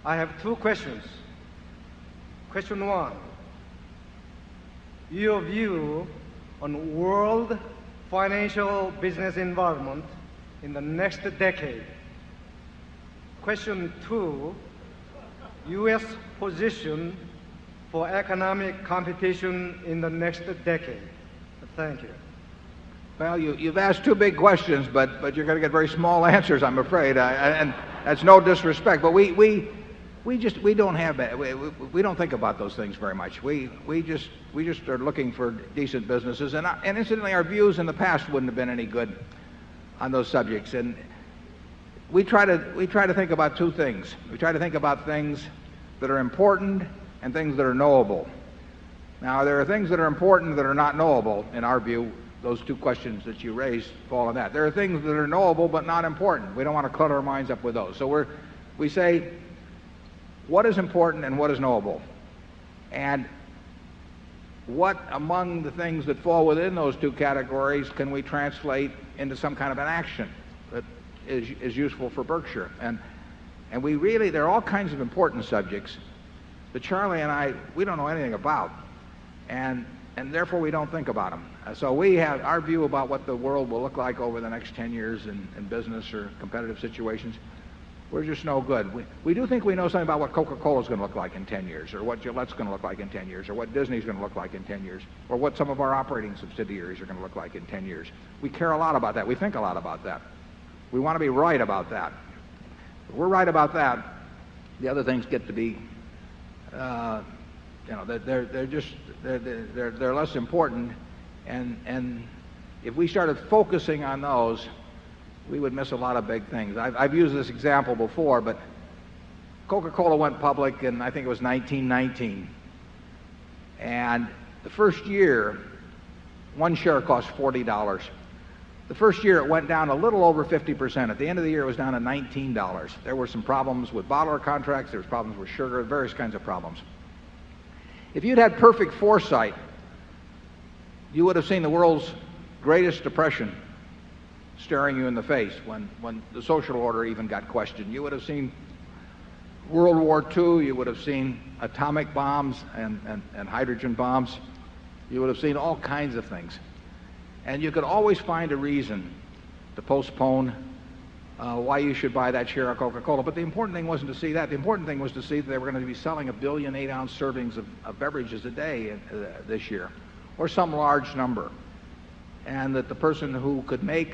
I have two questions. Question one, your view on world financial business environment in the next decade. Question two, U.S. position for economic competition in the next decade. Thank you. Well, you've asked two big questions, but you're going to get very small answers, I'm afraid. And that's no disrespect, but we don't think about those things very much. We just are looking for decent businesses, and incidentally, our views in the past wouldn't have been any good on those subjects. And we try to think about two things. We try to think about things that are important and things that are knowable. Now, there are things that are important that are not knowable. In our view, those two questions that you raised fall in that. There are things that are knowable but not important. We don't want to clutter our minds up with those. So we say, what is important and what is knowable? And what among the things that fall within those two categories can we translate into some kind of an action that is useful for Berkshire? And we really, there are all kinds of important subjects that Charlie and I, we don't know anything about. And therefore we don't think about them. So we have our view about what the world will look like over the next 10 years in business or competitive situations. We're just no good. We do think we know something about what Coca-Cola is going to look like in 10 years, or what Gillette's going to look like in 10 years, or what Disney's going to look like in 10 years, or what some of our operating subsidiaries are going to look like in 10 years. We care a lot about that. We think a lot about that. We want to be right about that. If we're right about that, the other things get to be, they're less important. And if we started focusing on those, we would miss a lot of big things. I've used this example before, but Coca-Cola went public in, I think it was 1919. And the first year, one share cost $40. The first year it went down a little over 50%. At the end of the year it was down to $19. There were some problems with bottler contracts, there was problems with sugar, various kinds of problems. If you'd had perfect foresight, you would have seen the world's greatest depression staring you in the face when the social order even got questioned. You would have seen World War II, you would have seen atomic bombs and hydrogen bombs. You would have seen all kinds of things. And you could always find a reason to postpone why you should buy that share of Coca-Cola. But the important thing wasn't to see that. The important thing was to see that they were going to be selling 1 billion 8-ounce servings of beverages a day this year, or some large number. And that the person who could make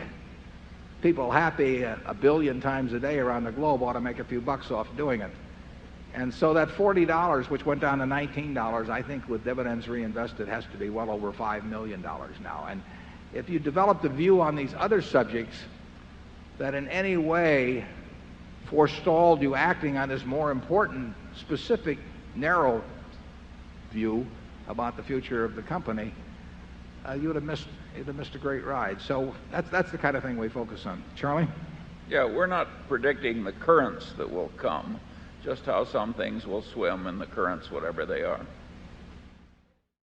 people happy 1 billion times a day around the globe ought to make a few bucks off doing it. And so that $40, which went down to $19, I think with dividends reinvested has to be well over $5 million now. And if you develop the view on these other subjects that in any way forestalled you acting on this more important, specific, narrow view about the future of the company, you would have missed a great ride. So that's the kind of thing we focus on. Charlie? Yeah, we're not predicting the currents that will come, just how some things will swim in the currents, whatever they are.